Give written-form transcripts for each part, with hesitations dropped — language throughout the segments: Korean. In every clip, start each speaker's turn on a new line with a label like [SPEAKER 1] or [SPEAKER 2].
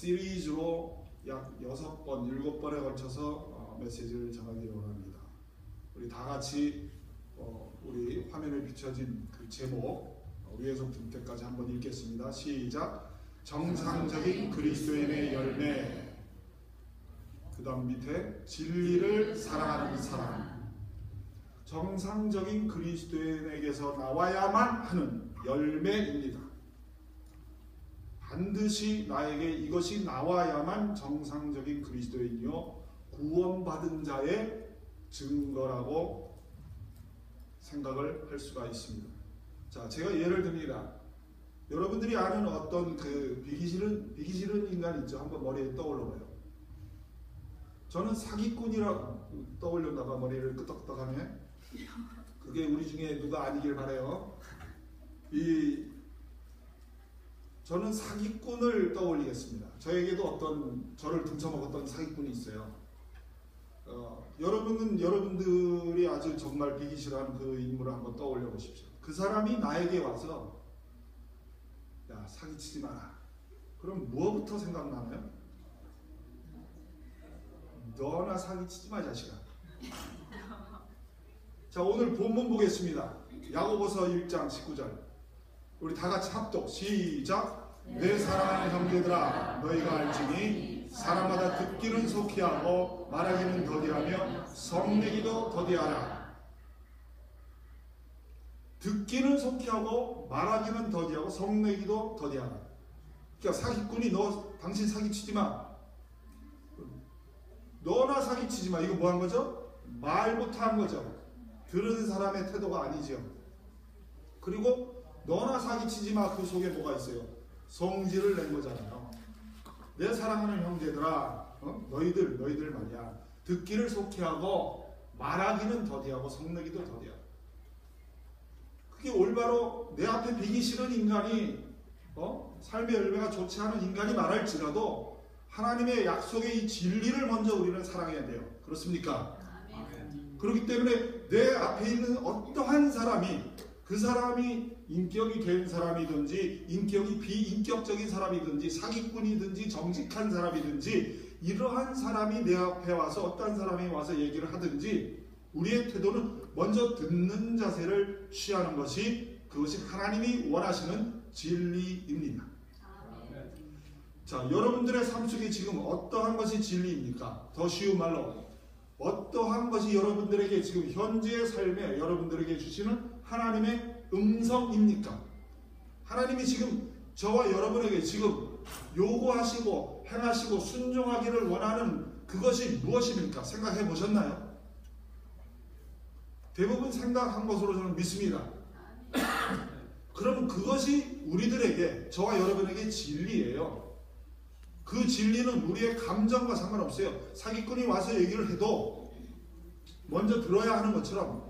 [SPEAKER 1] 시리즈로 약 6번, 7번에 걸쳐서 메시지를 전하기를 원합니다. 우리 다 같이 우리 화면에 비춰진 그 제목 위에서부터 끝까지 한번 읽겠습니다. 시작. 정상적인 그리스도인의 열매. 그 다음 밑에 진리를 사랑하는 사람. 정상적인 그리스도인에게서 나와야만 하는 열매입니다. 반드시 나에게 이것이 나와야만 정상적인 그리스도인이요 구원받은 자의 증거라고 생각을 할 수가 있습니다. 자, 제가 예를 듭니다. 여러분들이 아는 어떤 그 비기 싫은 인간 있죠? 한번 머리에 떠올려봐요. 저는 사기꾼이라 떠올렸나봐. 머리를 끄덕끄덕하네. 그게 우리 중에 누가 아니길 바라요. 저는 사기꾼을 떠올리겠습니다. 저에게도 어떤 저를 등쳐먹었던 사기꾼이 있어요. 여러분들이 아주 정말 비기 싫어하는 그 인물을 한번 떠올려 보십시오. 그 사람이 나에게 와서 야, 사기치지 마라. 그럼 무엇부터 생각나나요? 너나 사기치지 마, 자식아. 자, 오늘 본문 보겠습니다. 야고보서 1장 19절. 우리 다 같이 합독. 시작. 내 사랑하는 형제들아, 너희가 알지니 사람마다 듣기는 속히 하고 말하기는 더디하며 성내기도 더디하라. 듣기는 속히 하고 말하기는 더디하고 성내기도 더디하라. 그러니까 사기꾼이 당신 사기치지 마. 너나 사기치지 마. 이거 뭐 한 거죠? 말부터 한 거죠. 들은 사람의 태도가 아니죠. 그리고 너나 사기치지 마. 그 속에 뭐가 있어요? 성질을 낸 거잖아요. 내 사랑하는 형제들아, 너희들 말이야. 듣기를 속히 하고 말하기는 더디하고 성내기도 더디하고. 그게 올바로 내 앞에 비기 싫은 인간이 삶의 열매가 좋지 않은 인간이 말할지라도 하나님의 약속의 이 진리를 먼저 우리는 사랑해야 돼요. 그렇습니까? 그렇기 때문에 내 앞에 있는 어떠한 사람이 그 사람이 인격이 된 사람이든지 인격이 비인격적인 사람이든지 사기꾼이든지 정직한 사람이든지 이러한 사람이 내 앞에 와서 어떤 사람이 와서 얘기를 하든지 우리의 태도는 먼저 듣는 자세를 취하는 것이 그것이 하나님이 원하시는 진리입니다. 자, 여러분들의 삶 속에 지금 어떠한 것이 진리입니까? 더 쉬운 말로 어떠한 것이 여러분들에게 지금 현재의 삶에 여러분들에게 주시는 하나님의 음성입니까? 하나님이 지금 저와 여러분에게 지금 요구하시고 행하시고 순종하기를 원하는 그것이 무엇입니까? 생각해 보셨나요? 대부분 생각한 것으로 저는 믿습니다. 그럼 그것이 우리들에게, 저와 여러분에게 진리예요. 그 진리는 우리의 감정과 상관없어요. 사기꾼이 와서 얘기를 해도 먼저 들어야 하는 것처럼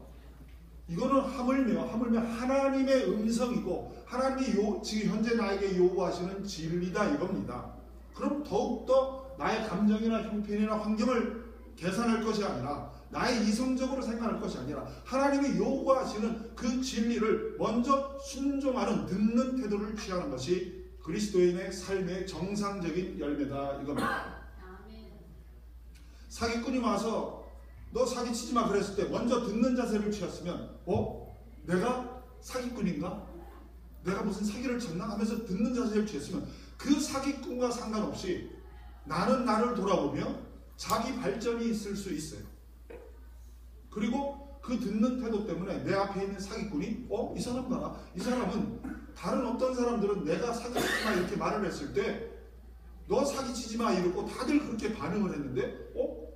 [SPEAKER 1] 이거는 하물며 하나님의 음성이고 하나님이 지금 현재 나에게 요구하시는 진리다 이겁니다. 그럼 더욱더 나의 감정이나 형편이나 환경을 계산할 것이 아니라 나의 이성적으로 생각할 것이 아니라 하나님이 요구하시는 그 진리를 먼저 순종하는 듣는 태도를 취하는 것이 그리스도인의 삶의 정상적인 열매다 이겁니다. 사기꾼이 와서 너 사기치지 마 그랬을 때 먼저 듣는 자세를 취했으면 내가 사기꾼인가? 내가 무슨 사기를 쳤나? 하면서 듣는 자세를 취했으면 그 사기꾼과 상관없이 나는 나를 돌아보며 자기 발전이 있을 수 있어요. 그리고 그 듣는 태도 때문에 내 앞에 있는 사기꾼이 이 사람 봐라. 이 사람은 다른 어떤 사람들은 내가 사기치지 마 이렇게 말을 했을 때 너 사기치지 마 이러고 다들 그렇게 반응을 했는데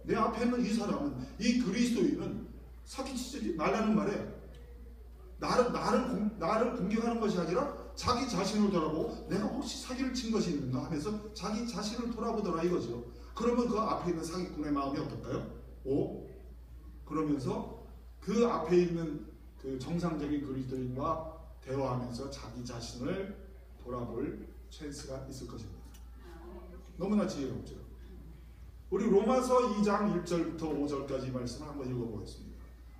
[SPEAKER 1] 내 앞에 있는 이 사람은, 이 그리스도인은 사기치지 말라는 말에 나를 공격하는 것이 아니라 자기 자신을 돌아보고 내가 혹시 사기를 친 것이 있는가 하면서 자기 자신을 돌아보더라 이거죠. 그러면 그 앞에 있는 사기꾼의 마음이 어떨까요? 그러면서 그 앞에 있는 그 정상적인 그리스도인과 대화하면서 자기 자신을 돌아볼 찬스가 있을 것입니다. 너무나 지혜롭죠. 우리 로마서 2장 1절부터 5절까지 말씀을 한번 읽어보겠습니다.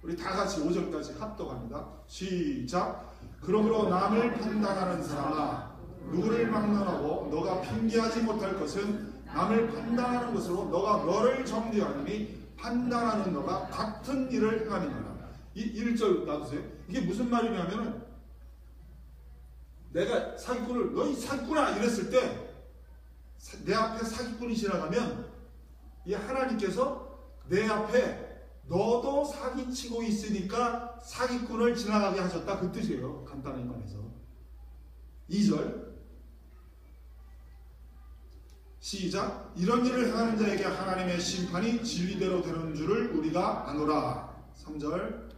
[SPEAKER 1] 우리 다 같이 5절까지 합독합니다. 시작. 그러므로 남을 판단하는 사람아 누구를 막론하고 너가 핑계하지 못할 것은 남을 판단하는 것으로 너가 너를 정죄하느니 판단하는 너가 같은 일을 행하느니라. 이 1절 놔두세요. 이게 무슨 말이냐면은 내가 사기꾼을 너희 사기꾼아 이랬을 때 내 앞에 사기꾼이 지나가면 이 하나님께서 내 앞에 너도 사기치고 있으니까 사기꾼을 지나가게 하셨다 그 뜻이에요. 간단히 말해서. 2절 시작. 이런 일을 행하는 자에게 하나님의 심판이 진리대로 되는 줄을 우리가 아노라. 3절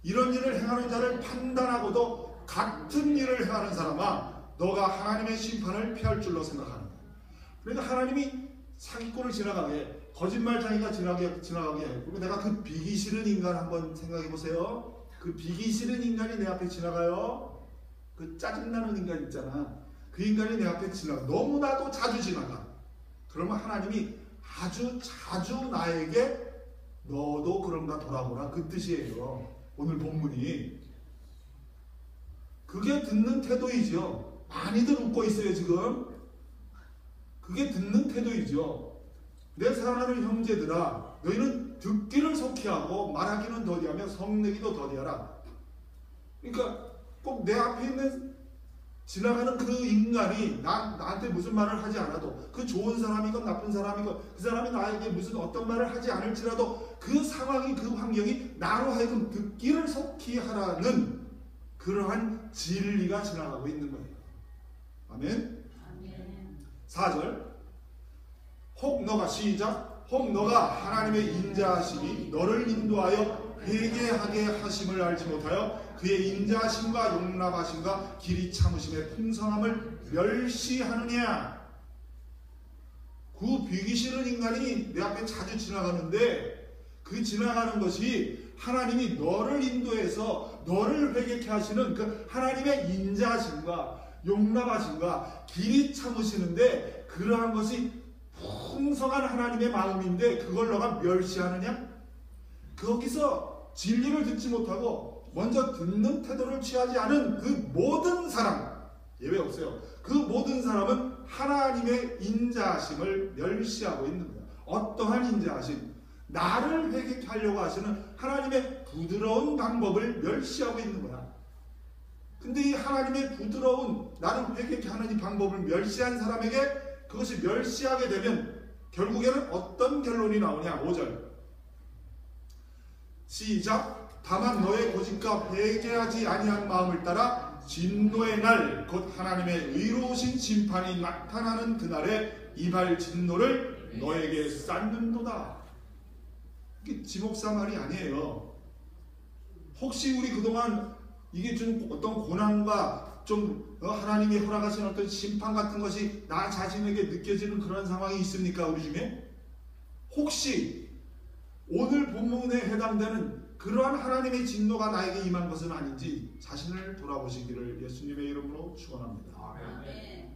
[SPEAKER 1] 이런 일을 행하는 자를 판단하고도 같은 일을 행하는 사람아 너가 하나님의 심판을 피할 줄로 생각하는다. 그러니까 하나님이 사기꾼을 지나가게 거짓말쟁이가 지나가게 해. 그리고 내가 그 비기 싫은 인간 한번 생각해 보세요. 그 비기 싫은 인간이 내 앞에 지나가요. 그 짜증나는 인간 있잖아. 그 인간이 내 앞에 지나가. 너무나도 자주 지나가. 그러면 하나님이 아주 자주 나에게 너도 그런가 돌아보라 그 뜻이에요. 오늘 본문이. 그게 듣는 태도이죠. 많이들 웃고 있어요 지금. 그게 듣는 태도이죠. 내 사랑하는 형제들아 너희는 듣기를 속히하고 말하기는 더디하며 성내기도 더디하라. 그러니까 꼭 내 앞에 있는 지나가는 그 인간이 나한테 무슨 말을 하지 않아도 그 좋은 사람이건 나쁜 사람이건 그 사람이 나에게 무슨 어떤 말을 하지 않을지라도 그 상황이 그 환경이 나로 하여금 듣기를 속히 하라는 그러한 진리가 지나가고 있는 거예요. 아멘. 4절 혹 너가 시작 혹 너가 하나님의 인자하심이 너를 인도하여 회개하게 하심을 알지 못하여 그의 인자하심과 용납하심과 길이 참으심의 풍성함을 멸시하느냐. 그 비기 싫은 인간이 내 앞에 자주 지나가는데 그 지나가는 것이 하나님이 너를 인도해서 너를 회개케 하시는 그 하나님의 인자하심과 용납하심과 길이 참으시는데 그러한 것이 풍성한 하나님의 마음인데 그걸 너가 멸시하느냐? 거기서 진리를 듣지 못하고 먼저 듣는 태도를 취하지 않은 그 모든 사람 예외 없어요. 그 모든 사람은 하나님의 인자하심을 멸시하고 있는 거예요. 어떠한 인자하심? 나를 회개케 하려고 하시는 하나님의 부드러운 방법을 멸시하고 있는 거야. 근데 이 하나님의 부드러운 나를 회개케 하는 이 방법을 멸시한 사람에게 그것이 멸시하게 되면 결국에는 어떤 결론이 나오냐. 5절 시작 다만 너의 고집과 회개하지 아니한 마음을 따라 진노의 날 곧 하나님의 의로우신 심판이 나타나는 그날에 이발 진노를 너에게 쌓는도다. 이게 지목사 말이 아니에요. 혹시 우리 그동안 이게 좀 어떤 고난과 좀 하나님이 허락하신 어떤 심판 같은 것이 나 자신에게 느껴지는 그런 상황이 있습니까? 우리 중에? 혹시 오늘 본문에 해당되는 그러한 하나님의 진노가 나에게 임한 것은 아닌지 자신을 돌아보시기를 예수님의 이름으로 축원합니다. 아멘.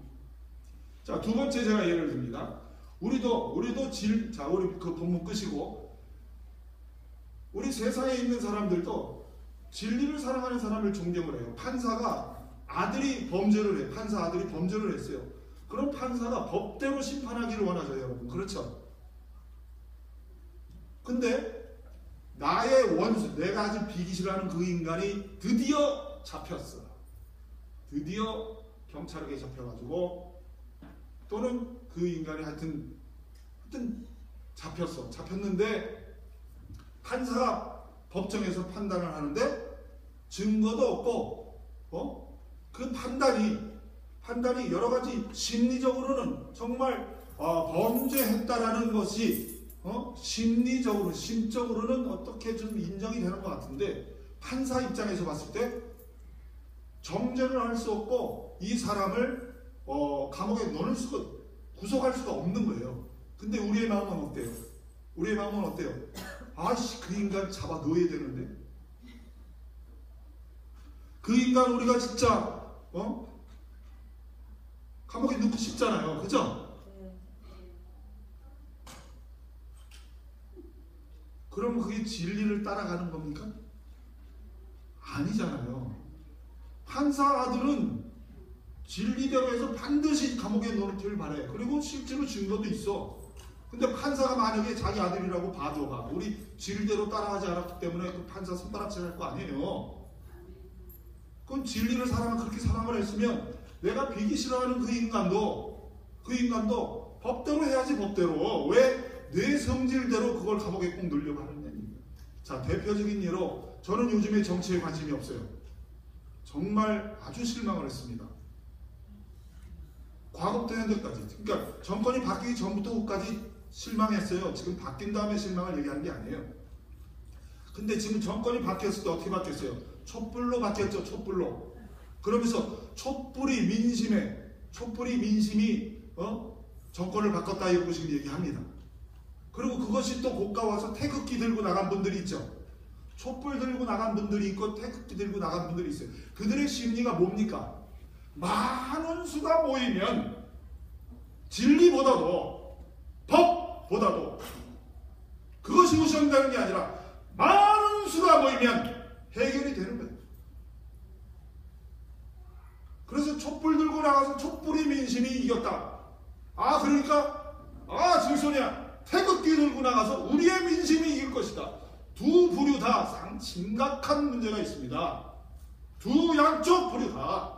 [SPEAKER 1] 자, 두 번째 제가 예를 듭니다. 우리도 우리 그 본문 끄시고 우리 세상에 있는 사람들도 진리를 사랑하는 사람을 존경을 해요. 판사가 아들이 범죄를 해. 판사 아들이 범죄를 했어요. 그럼 판사가 법대로 심판하기를 원하죠, 여러분. 그렇죠? 근데 나의 원수, 내가 아주 비기 싫어하는 그 인간이 드디어 잡혔어. 드디어 경찰에게 잡혀가지고 또는 그 인간이 하여튼 잡혔어. 잡혔는데 판사가 법정에서 판단을 하는데 증거도 없고 그 판단이 여러 가지 심리적으로는 정말 범죄했다라는 것이 심리적으로 심적으로는 어떻게 좀 인정이 되는 것 같은데 판사 입장에서 봤을 때 정죄를 할 수 없고 이 사람을 감옥에 넣을 수가 구속할 수가 없는 거예요. 근데 우리의 마음은 어때요? 우리의 마음은 어때요? 아씨 그 인간 잡아 넣어야 되는데 그 인간 우리가 진짜 감옥에 넣고 싶잖아요. 그죠? 그럼 그게 진리를 따라가는 겁니까? 아니잖아요. 판사 아들은 진리대로 해서 반드시 감옥에 넣기를 바래. 그리고 실제로 증거도 있어. 근데 판사가 만약에 자기 아들이라고 봐줘봐. 우리 진리대로 따라하지 않았기 때문에 그 판사 손가락질 할 거 아니에요. 그럼 진리를 그렇게 사랑을 했으면 내가 비기 싫어하는 그 인간도 법대로 해야지, 법대로. 왜 내 성질대로 그걸 감옥에 꼭 넣으려고 하느냐. 자, 대표적인 예로 저는 요즘에 정치에 관심이 없어요. 정말 아주 실망을 했습니다. 과거부터 현재까지. 그러니까 정권이 바뀌기 전부터까지 실망했어요. 지금 바뀐 다음에 실망을 얘기하는 게 아니에요. 근데 지금 정권이 바뀌었을 때 어떻게 바뀌었어요? 촛불로 바뀌었죠. 촛불로. 그러면서 촛불이 민심이 정권을 바꿨다 이러고 지금 얘기합니다. 그리고 그것이 또 고가 와서 태극기 들고 나간 분들이 있죠. 촛불 들고 나간 분들이 있고 태극기 들고 나간 분들이 있어요. 그들의 심리가 뭡니까? 많은 수가 모이면 진리보다도 법보다도 그것이 우선되는 게 아니라 많은 수가 모이면 해결이 되는 거예요. 그래서 촛불 들고 나가서 촛불이 민심이 이겼다. 그러니까 질소냐 태극기 들고 나가서 우리의 민심이 이길 것이다. 두 부류 다 심각한 문제가 있습니다. 두 양쪽 부류 다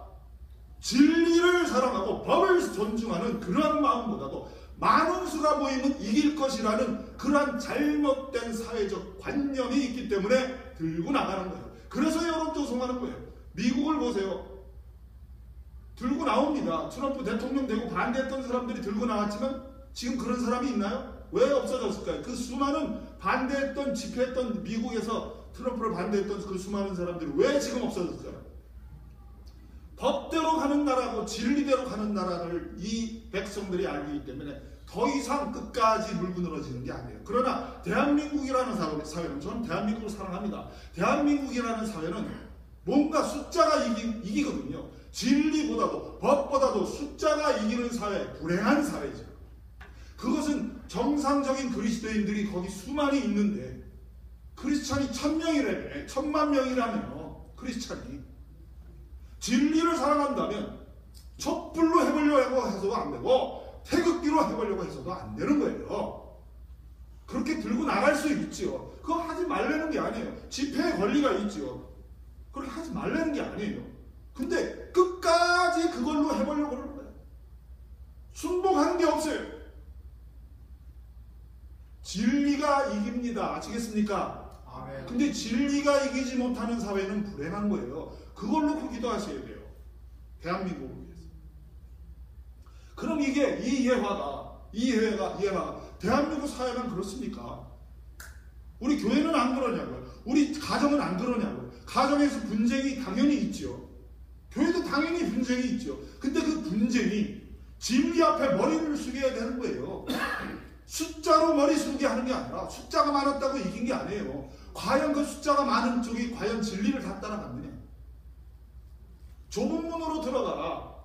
[SPEAKER 1] 진리를 사랑하고 법을 존중하는 그러한 마음보다도 많은 수가 모이면 이길 것이라는 그러한 잘못된 사회적 관념이 있기 때문에 들고 나가는 거예요. 그래서 여론 조성하는 거예요. 미국을 보세요. 들고 나옵니다. 트럼프 대통령 되고 반대했던 사람들이 들고 나왔지만 지금 그런 사람이 있나요? 왜 없어졌을까요? 그 수많은 반대했던, 집회했던 미국에서 트럼프를 반대했던 그 수많은 사람들이 왜 지금 없어졌을까요? 법대로 가는 나라고 진리대로 가는 나라를 이 백성들이 알기 때문에 더 이상 끝까지 물고 늘어지는 게 아니에요. 그러나 대한민국이라는 사회는, 저는 대한민국을 사랑합니다. 대한민국이라는 사회는 뭔가 숫자가 이기거든요. 진리보다도 법보다도 숫자가 이기는 사회, 불행한 사회죠. 그것은 정상적인 그리스도인들이 거기 수많이 있는데 크리스찬이 1000명이라며, 1000만 명이라며 크리스찬이 진리를 사랑한다면 촛불로 해보려고 해서도 안 되고 태극기로 해보려고 해서도 안 되는 거예요. 그렇게 들고 나갈 수 있지요. 그거 하지 말라는 게 아니에요. 집회의 권리가 있지요. 그렇게 하지 말라는 게 아니에요. 근데 끝까지 그걸로 해보려고 그러는 거예요. 순복하는 게 없어요. 진리가 이깁니다. 아시겠습니까? 아멘. 근데 진리가 이기지 못하는 사회는 불행한 거예요. 그걸 놓고 기도하셔야 돼요. 대한민국을 위해서. 그럼 이게 이 예화가 대한민국 사회만 그렇습니까? 우리 교회는 안 그러냐고요. 우리 가정은 안 그러냐고요. 가정에서 분쟁이 당연히 있죠. 교회도 당연히 분쟁이 있죠. 근데 그 분쟁이 진리 앞에 머리를 숙여야 되는 거예요. 숫자로 머리 숙이게 하는 게 아니라 숫자가 많았다고 이긴 게 아니에요. 과연 그 숫자가 많은 쪽이 과연 진리를 다 따라갔느냐. 좁은 문으로 들어가라.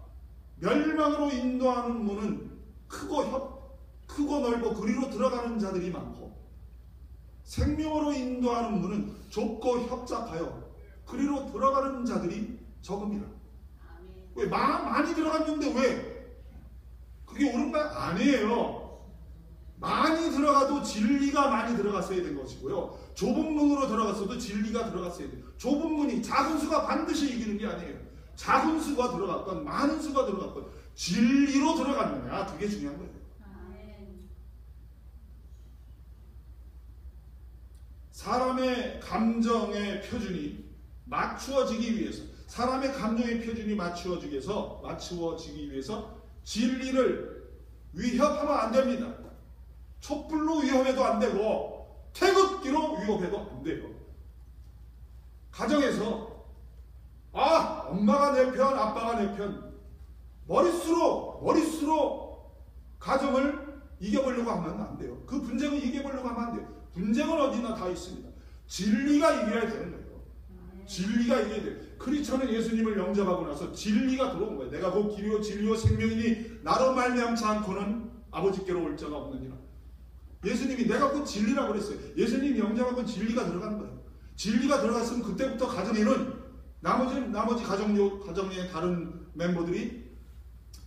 [SPEAKER 1] 멸망으로 인도하는 문은 크고 넓어 그리로 들어가는 자들이 많고 생명으로 인도하는 문은 좁고 협착하여 그리로 들어가는 자들이 적음이라. 왜? 많이 들어갔는데 왜? 그게 옳은 거 아니에요. 많이 들어가도 진리가 많이 들어갔어야 된 것이고요. 좁은 문으로 들어갔어도 진리가 들어갔어야 돼요. 좁은 문이 작은 수가 반드시 이기는 게 아니에요. 작은 수가 들어갔건 많은 수가 들어갔건 진리로 들어갔느냐, 그게 중요한 거예요. 사람의 감정의 표준이 맞추어지기 위해서, 사람의 감정의 표준이 맞추어지기 위해서 진리를 위협하면 안 됩니다. 촛불로 위협해도 안 되고 태극기로 위협해도 안 돼요. 가정에서 엄마가 내 편, 아빠가 내 편, 머릿수로 가정을 이겨보려고 하면 안 돼요. 그 분쟁을 이겨보려고 하면 안 돼요. 분쟁은 어디나 다 있습니다. 진리가 이겨야 되는 거예요. 진리가 이겨야 돼요. 크리스천은 예수님을 영접하고 나서 진리가 들어온 거예요. 내가 곧 길이요 진리요 생명이니 나로 말미암지 않고는 아버지께로 올 자가 없느니라. 예수님이 내가 곧 진리라고 그랬어요. 예수님 영접하고 진리가 들어가는 거예요. 진리가 들어갔으면 그때부터 가정에는 나머지 가정의 다른 멤버들이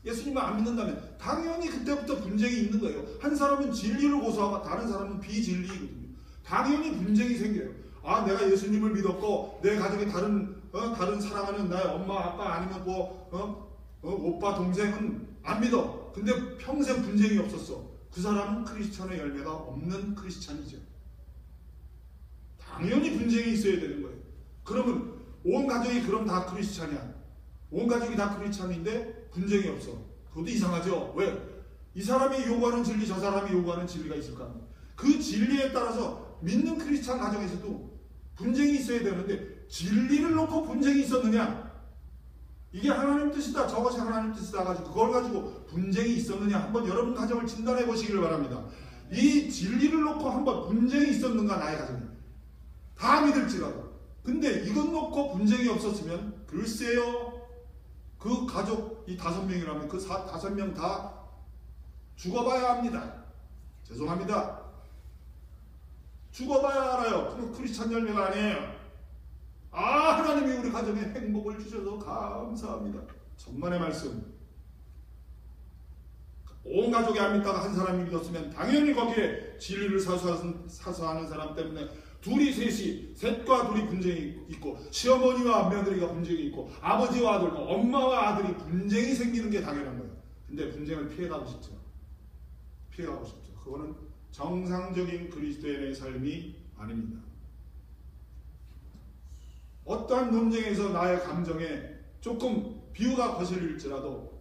[SPEAKER 1] 예수님을 안 믿는다면 당연히 그때부터 분쟁이 있는 거예요. 한 사람은 진리를 고수하고 다른 사람은 비진리이거든요. 당연히 분쟁이 생겨요. 아, 내가 예수님을 믿었고 내 가정에 다른 사랑하는 나의 엄마 아빠 아니면 오빠 동생은 안 믿어. 근데 평생 분쟁이 없었어. 그 사람은 크리스찬의 열매가 없는 크리스찬이죠. 당연히 분쟁이 있어야 되는 거예요. 그러면 온 가족이 그럼 다 크리스찬이야. 온 가족이 다 크리스찬인데 분쟁이 없어. 그것도 이상하죠. 왜? 이 사람이 요구하는 진리, 저 사람이 요구하는 진리가 있을까? 그 진리에 따라서 믿는 크리스찬 가정에서도 분쟁이 있어야 되는데 진리를 놓고 분쟁이 있었느냐? 이게 하나님 뜻이다, 저것이 하나님 뜻이다 가지고 그걸 가지고 분쟁이 있었느냐? 한번 여러분 가정을 진단해 보시길 바랍니다. 이 진리를 놓고 한번 분쟁이 있었는가, 나의 가정에? 다 믿을지라도. 근데 이것 놓고 분쟁이 없었으면 글쎄요, 그 가족 이 5명이라면 그 5명 다 죽어봐야 합니다. 죄송합니다. 죽어봐야 알아요. 그 크리스찬 열매가 아니에요. 아, 하나님이 우리 가정에 행복을 주셔서 감사합니다. 천만의 말씀. 온 가족이 안 믿다가 한 사람이 믿었으면 당연히 거기에 진리를 사수하는 사람 때문에 둘이 셋이, 셋과 둘이 분쟁이 있고 시어머니와 며느리가 분쟁이 있고 아버지와 아들, 엄마와 아들이 분쟁이 생기는 게 당연한 거예요. 근데 분쟁을 피해가고 싶죠. 피해가고 싶죠. 그거는 정상적인 그리스도인의 삶이 아닙니다. 어떠한 논쟁에서 나의 감정에 조금 비유가 거슬릴지라도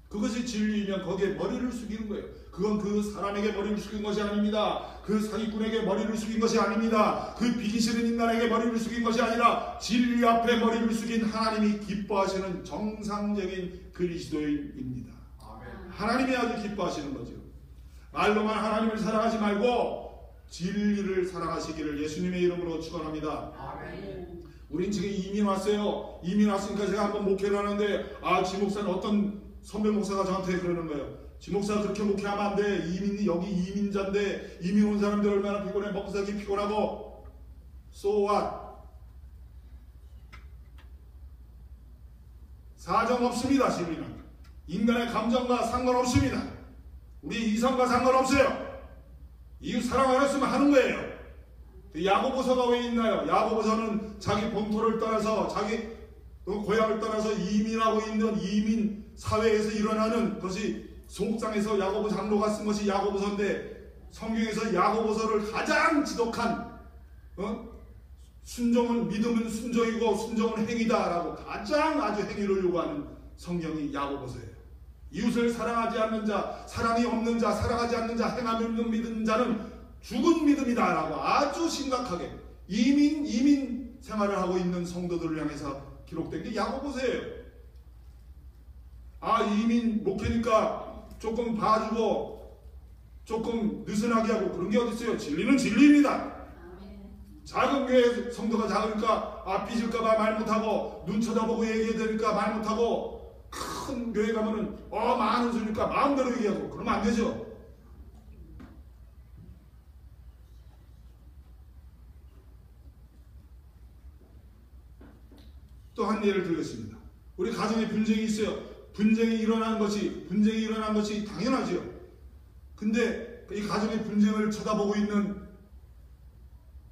[SPEAKER 1] 그것이 진리이면 거기에 머리를 숙이는 거예요. 그건 그 사람에게 머리를 숙인 것이 아닙니다. 그 사기꾼에게 머리를 숙인 것이 아닙니다. 그 비기 싫은 인간에게 머리를 숙인 것이 아니라 진리 앞에 머리를 숙인 하나님이 기뻐하시는 정상적인 그리스도인입니다. 하나님이 아주 기뻐하시는 거죠. 말로만 하나님을 사랑하지 말고 진리를 사랑하시기를 예수님의 이름으로 축원합니다.
[SPEAKER 2] 아멘.
[SPEAKER 1] 우린 지금 이민 왔어요. 이민 왔으니까 제가 한번 목회를 하는데 지 목사는 어떤 선배 목사가 저한테 그러는 거예요. 지 목사 그렇게 목회하면 안 돼. 여기 이민자인데 이민 온 사람들 얼마나 피곤해. 먹고 살기 피곤하고. So what? 사정 없습니다. 진리는 인간의 감정과 상관없습니다. 우리 이성과 상관없어요. 이웃 사랑 안 했으면 하는 거예요. 야고보서가 왜 있나요? 야고보서는 자기 본토를 떠나서 자기 고향을 떠나서 이민하고 있는 이민 사회에서 일어나는 것이 속상해서 야고보 장로가 쓴 것이 야고보서인데 성경에서 야고보서를 가장 지독한 순종은 믿음은 순종이고 순종은 행위다라고 가장 아주 행위를 요구하는 성경이 야고보서예요. 이웃을 사랑하지 않는 자, 사랑이 없는 자, 사랑하지 않는 자, 행함이 없는 믿는 자는 죽은 믿음이다라고 아주 심각하게 이민 생활을 하고 있는 성도들을 향해서 기록된 게 야고보서예요. 이민 목회니까 조금 봐주고 조금 느슨하게 하고 그런 게 어디 있어요? 진리는 진리입니다. 작은 교회 성도가 작으니까 삐질까봐 말 못하고 눈 쳐다보고 얘기해야 되니까 말 못하고 큰 교회 가면은 많은 수니까 마음대로 얘기하고 그러면 안 되죠. 또 한 예를 들겠습니다. 우리 가정에 분쟁이 있어요. 분쟁이 일어난 것이 당연하죠. 근데 이 가정의 분쟁을 쳐다보고 있는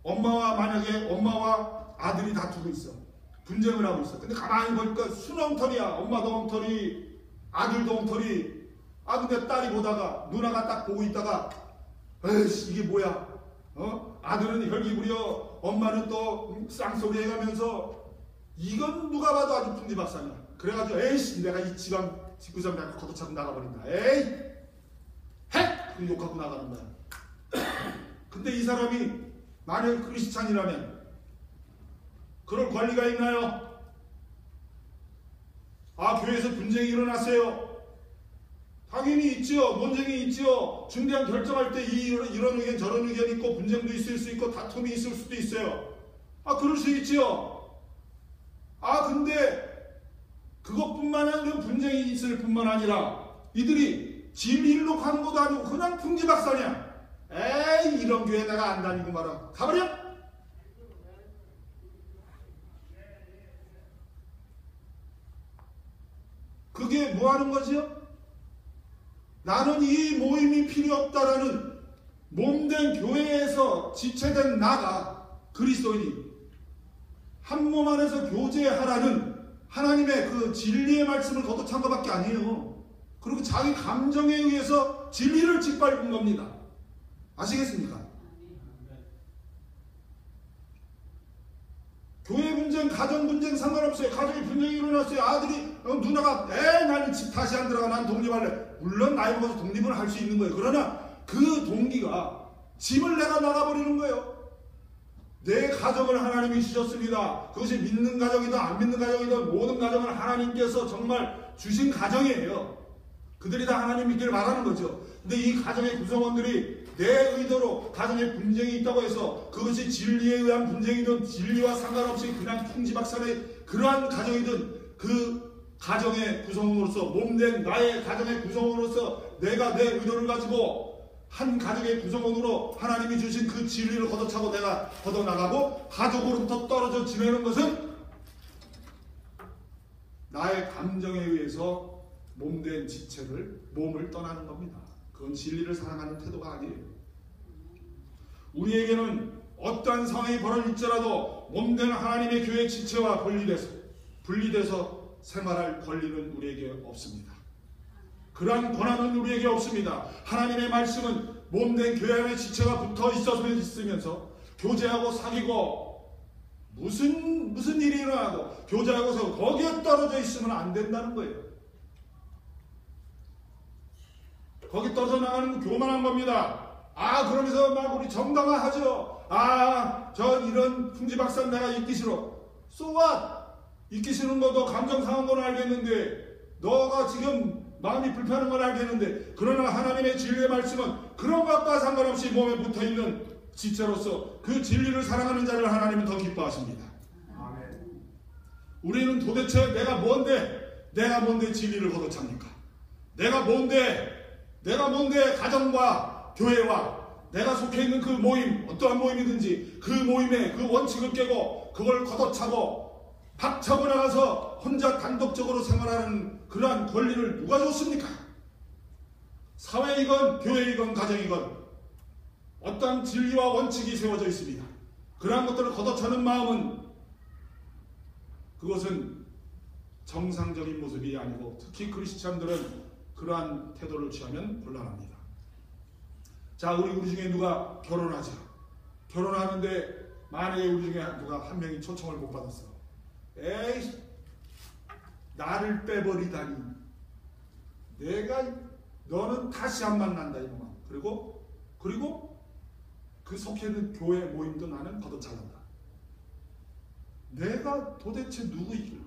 [SPEAKER 1] 만약에 엄마와 아들이 다투고 있어. 분쟁을 하고 있어. 근데 가만히 보니까 순엉터리야. 엄마도 엉터리, 아들도 엉터리. 근데 딸이 보다가 누나가 딱 보고 있다가 에이씨 이게 뭐야? 아들은 혈기 부려, 엄마는 또 쌍소리 해가면서 이건 누가 봐도 아주 풍지박산이야. 그래가지고 에이씨 내가 이 집구석 내가 걷어차고 나가버린다. 에이 핵! 그 욕하고 나가는 거야. 근데 이 사람이 만약 크리스찬이라면 그럴 권리가 있나요? 교회에서 분쟁이 일어났어요. 당연히 있죠. 논쟁이 있죠. 중대한 결정할 때 이런 의견 저런 의견이 있고 분쟁도 있을 수 있고 다툼이 있을 수도 있어요. 그럴 수 있죠. 근데 그것뿐만 아니라 분쟁이 있을 뿐만 아니라 이들이 진리를 놓고 하는 것도 아니고 그냥 풍지박산이야. 에이 이런 교회 내가 안 다니고 말아. 가버려. 그게 뭐 하는 거지요? 나는 이 모임이 필요 없다라는 몸된 교회에서 지체된 나가 그리스도인이 한 몸 안에서 교제하라는 하나님의 그 진리의 말씀을 걷어찬 것밖에 아니에요. 그리고 자기 감정에 의해서 진리를 짓밟은 겁니다. 아시겠습니까? 교회 분쟁, 가정 분쟁 상관없어요. 가정에 분쟁이 일어났어요. 아들이 누나가 나는 집 다시 안 들어가. 난 독립할래. 물론 나이 먹어서 독립을 할 수 있는 거예요. 그러나 그 동기가 짐을 내가 나가버리는 거예요. 내 가정을 하나님이 주셨습니다. 그것이 믿는 가정이든 안 믿는 가정이든 모든 가정을 하나님께서 정말 주신 가정이에요. 그들이 다 하나님 믿기를 바라는 거죠. 근데 이 가정의 구성원들이 내 의도로 가정에 분쟁이 있다고 해서 그것이 진리에 의한 분쟁이든 진리와 상관없이 그냥 풍지박산의 그러한 가정이든 그 가정의 구성원으로서 몸된 나의 가정의 구성원으로서 내가 내 의도를 가지고 한 가정의 구성원으로 하나님이 주신 그 진리를 걷어차고 내가 걷어나가고 가족으로부터 떨어져 지내는 것은 나의 감정에 의해서 몸된 지체를 몸을 떠나는 겁니다. 그건 진리를 사랑하는 태도가 아니에요. 우리에게는 어떠한 상황이 벌어질지라도 몸된 하나님의 교회 지체와 분리돼서 생활할 권리는 우리에게 없습니다. 그러한 권한은 우리에게 없습니다. 하나님의 말씀은 몸된 교회 안에 지체가 붙어 있으면서 교제하고 사귀고 무슨 일이 일어나도 교제하고서 거기에 떨어져 있으면 안 된다는 거예요. 거기 떨어져 나가는 건 교만한 겁니다. 그러면서 막 우리 정당화하죠. 저 이런 풍지박산 내가 있기 싫어. So what? 있기 싫은 것도 감정 상한 건 알겠는데 너가 지금 마음이 불편한 건 알겠는데 그러나 하나님의 진리의 말씀은 그런 것과 상관없이 몸에 붙어있는 지체로서 그 진리를 사랑하는 자를 하나님은 더 기뻐하십니다. 아멘. 우리는 도대체 내가 뭔데 진리를 걷어찹니까? 내가 뭔데 가정과 교회와 내가 속해 있는 그 모임, 어떠한 모임이든지 그 모임의 그 원칙을 깨고 그걸 걷어차고 박차고 나가서 혼자 단독적으로 생활하는 그러한 권리를 누가 줬습니까? 사회이건 교회이건 가정이건 어떤 진리와 원칙이 세워져 있습니다. 그러한 것들을 걷어차는 마음은 그것은 정상적인 모습이 아니고 특히 크리스찬들은 그러한 태도를 취하면 곤란합니다. 자, 우리 중에 누가 결혼하죠. 결혼하는데 만약에 우리 중에 누가 한 명이 초청을 못 받았어. 에이, 나를 빼버리다니. 너는 다시 안 만난다 이놈아. 그리고 그 속해 있는 교회 모임도 나는 걷어차간다. 내가 도대체 누구이길래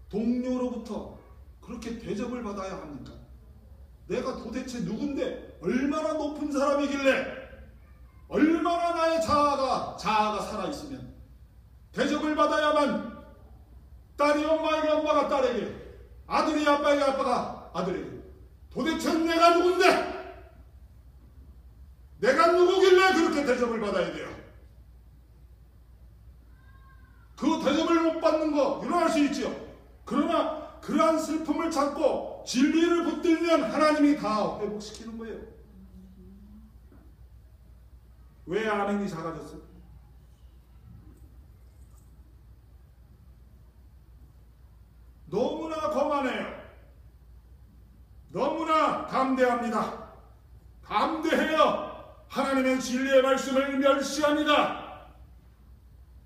[SPEAKER 1] 동료로부터 그렇게 대접을 받아야 합니까? 내가 도대체 누군데 얼마나 높은 사람이길래 얼마나 나의 자아가 살아있으면 대접을 받아야만 딸이 엄마에게 엄마가 딸에게 아들이 아빠에게 아빠가 아들에게 도대체 내가 누군데 내가 누구길래 그렇게 대접을 받아야 돼요? 그 대접을 못 받는 거 일어날 수 있죠. 그러나 그러한 슬픔을 찾고 진리를 붙들면 하나님이 다 회복시키는 거예요. 왜 아멘이 작아졌어요? 너무나 거만해요. 너무나 담대합니다. 담대해요. 하나님의 진리의 말씀을 멸시합니다.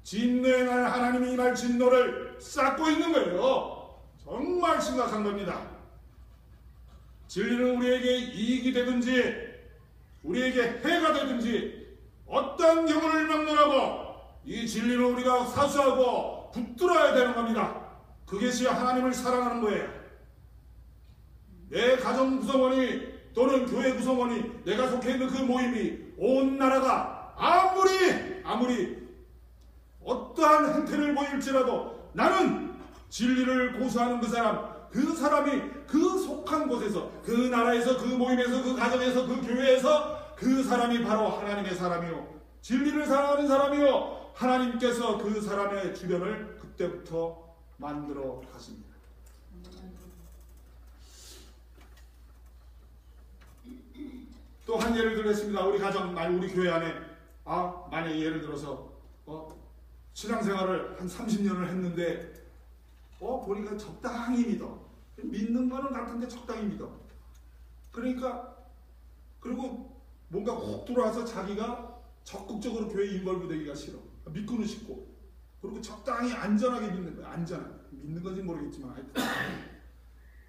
[SPEAKER 1] 진노의 날 하나님이 이 진노를 쌓고 있는 거예요. 정말 심각한 겁니다. 진리는 우리에게 이익이 되든지 우리에게 해가 되든지 어떤 경우를 막론하고 이 진리를 우리가 사수하고 붙들어야 되는 겁니다. 그것이 하나님을 사랑하는 거예요. 내 가정 구성원이 또는 교회 구성원이 내가 속해 있는 그 모임이 온 나라가 아무리 어떠한 행태를 보일지라도 나는 진리를 고수하는 그 사람이 그 속한 곳에서 그 나라에서 그 모임에서 그 가정에서 그 교회에서 그 사람이 바로 하나님의 사람이요 진리를 사랑하는 사람이요 하나님께서 그 사람의 주변을 그때부터 만들어 가십니다. 또 한 예를 들겠습니다. 우리 가정, 우리 교회 안에 만약에 예를 들어서 신앙생활을 한 30년을 했는데 보니까 적당히 믿어. 믿는 거는 같은데 적당히 믿어. 그러니까 그리고 뭔가 훅 들어와서 자기가 적극적으로 교회 인벌브 되기가 싫어. 믿고는 싶고. 그리고 적당히 안전하게 믿는 거야. 안전하게. 믿는 건지 모르겠지만 하여튼.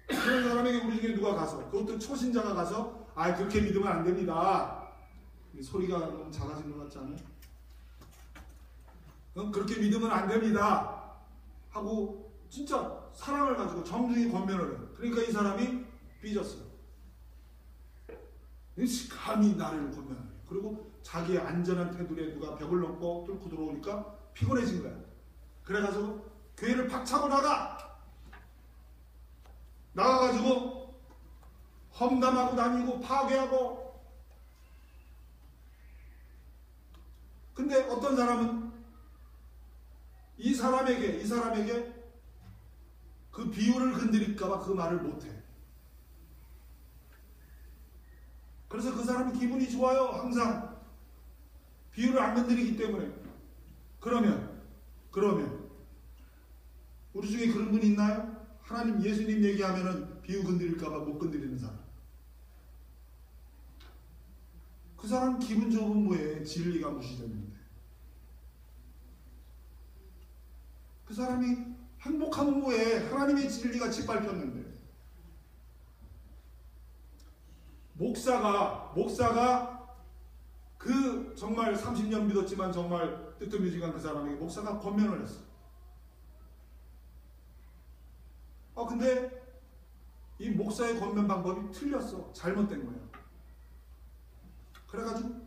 [SPEAKER 1] 그런 사람에게 우리 중에 누가 가서, 그것도 초신자가 가서 그렇게 믿으면 안 됩니다. 소리가 너무 작아진 것 같지 않아요? 그렇게 믿으면 안 됩니다 하고 진짜 사랑을 가지고 정중히 권면을 해요. 그러니까 이 사람이 삐졌어요. 감히 나를 권면하네. 그리고 자기의 안전한 테두리에 누가 벽을 넘고 뚫고 들어오니까 피곤해진 거야. 그래가지고 교회를 박차고 나가가지고 험담하고 다니고 파괴하고. 근데 어떤 사람은 이 사람에게 그 비유를 건드릴까봐 그 말을 못해. 그래서 그 사람이 기분이 좋아요. 항상 비유를 안 건드리기 때문에. 그러면 우리 중에 그런 분이 있나요? 하나님, 예수님 얘기하면은 비유 건드릴까봐 못 건드리는 사람. 그 사람 기분 좋은 뭐에 진리가 무시됐는데. 그 사람이 행복한 뭐에 하나님의 진리가 짓밟혔는데. 목사가 그 정말 30년 믿었지만 정말 뜨뜻미지근한 그 사람에게 목사가 권면을 했어. 근데 이 목사의 권면 방법이 틀렸어. 잘못된 거예요. 그래가지고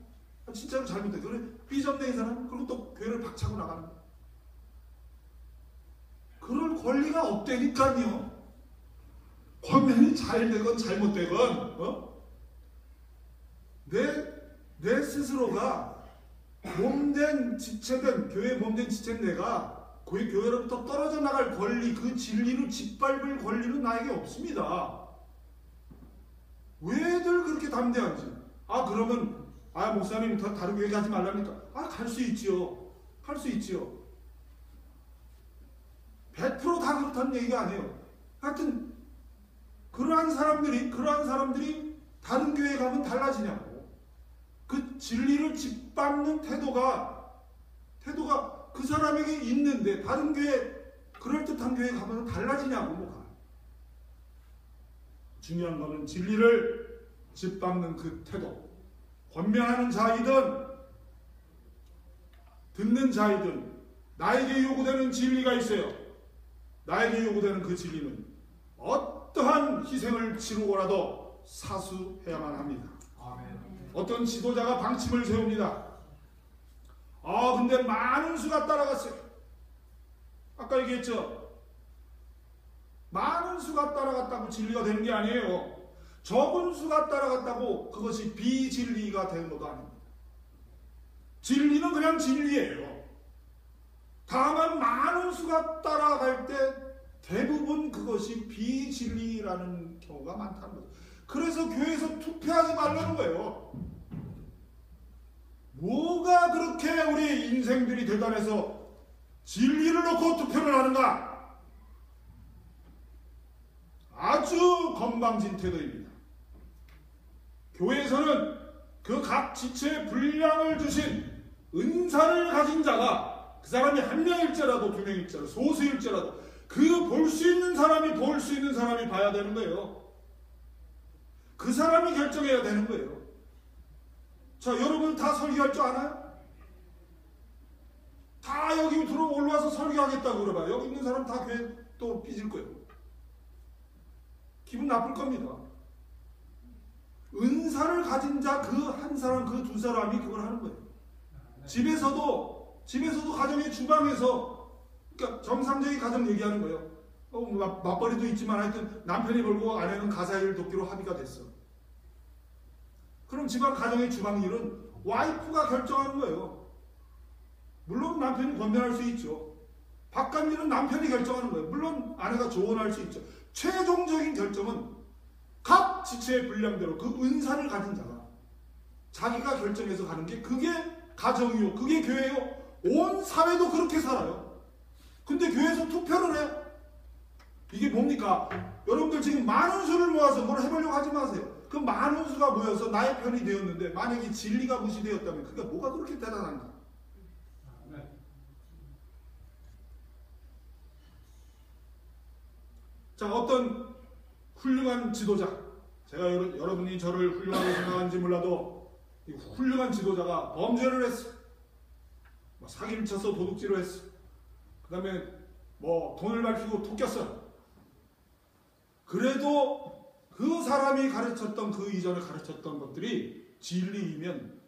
[SPEAKER 1] 진짜로 잘못된 거예요. 그래 삐졌네 이 사람. 그리고 또 교회를 박차고 나가는 거예요. 그럴 권리가 없다니까요. 권면이 잘 되건 잘못되건 내 스스로가 몸된 지체된, 교회의 몸된 지체인 내가 교회로부터 떨어져 나갈 권리, 그 진리를 짓밟을 권리는 나에게 없습니다. 왜들 그렇게 담대한지. 그러면 목사님 다른 교회 가지 말랍니까? 갈 수 있지요. 갈 수 있지요. 100% 다 그렇다는 얘기가 아니에요. 하여튼 그러한 사람들이 다른 교회에 가면 달라지냐고. 그 진리를 짓밟는 태도가 그 사람에게 있는데 다른 교회, 그럴듯한 교회에 가면 달라지냐고. 뭐가. 중요한 거는 진리를 짓밟는 그 태도. 권면하는 자이든 듣는 자이든 나에게 요구되는 진리가 있어요. 나에게 요구되는 그 진리는 어떠한 희생을 치르고라도 사수해야만 합니다. 아멘. 어떤 지도자가 방침을 세웁니다. 근데 많은 수가 따라갔어요. 아까 얘기했죠. 많은 수가 따라갔다고 진리가 되는 게 아니에요. 적은 수가 따라갔다고 그것이 비진리가 되는 것도 아닙니다. 진리는 그냥 진리예요. 다만 많은 수가 따라갈 때 대부분 그것이 비진리라는 경우가 많다는 거죠. 그래서 교회에서 투표하지 말라는 거예요. 뭐가 그렇게 우리 인생들이 대단해서 진리를 놓고 투표를 하는가? 아주 건방진 태도입니다. 교회에서는 그 각 지체에 분량을 주신 은사를 가진 자가, 그 사람이 한 명일지라도 두 명일지라도 소수일지라도 그 볼 수 있는 사람이 봐야 되는 거예요. 그 사람이 결정해야 되는 거예요. 자, 여러분 다 설교할 줄 아나요? 다 여기 올라와서 설교하겠다고 그러봐요. 여기 있는 사람 다 교회 또 삐질 거예요. 기분 나쁠 겁니다. 은사를 가진 자 그 한 사람, 그 두 사람이 그걸 하는 거예요. 집에서도 가정의 주방에서, 그러니까 정상적인 가정 얘기하는 거예요. 맞벌이도 있지만 하여튼 남편이 벌고 아내는 가사일 돕기로 합의가 됐어. 그럼 집안 가정의 주방 일은 와이프가 결정하는 거예요. 물론 남편이 권면할 수 있죠. 바깥 일은 남편이 결정하는 거예요. 물론 아내가 조언할 수 있죠. 최종적인 결정은 각 지체의 분량대로 그 은사를 가진 자가, 자기가 결정해서 가는 게 그게 가정이요. 그게 교회요. 온 사회도 그렇게 살아요. 근데 교회에서 투표를 해요. 이게 뭡니까? 여러분들 지금 많은 수를 모아서 뭘 해보려고 하지 마세요. 그 많은 수가 모여서 나의 편이 되었는데 만약에 진리가 무시되었다면 그게 뭐가 그렇게 대단한가? 자, 어떤 훌륭한 지도자, 제가 여러분이 저를 훌륭하게 생각하는지 몰라도 이 훌륭한 지도자가 범죄를 했어. 뭐 사기를 쳐서 도둑질을 했어. 그 다음에 뭐 돈을 밟히고 토꼈어. 그래도 그 사람이 가르쳤던 그 이전에 가르쳤던 것들이 진리이면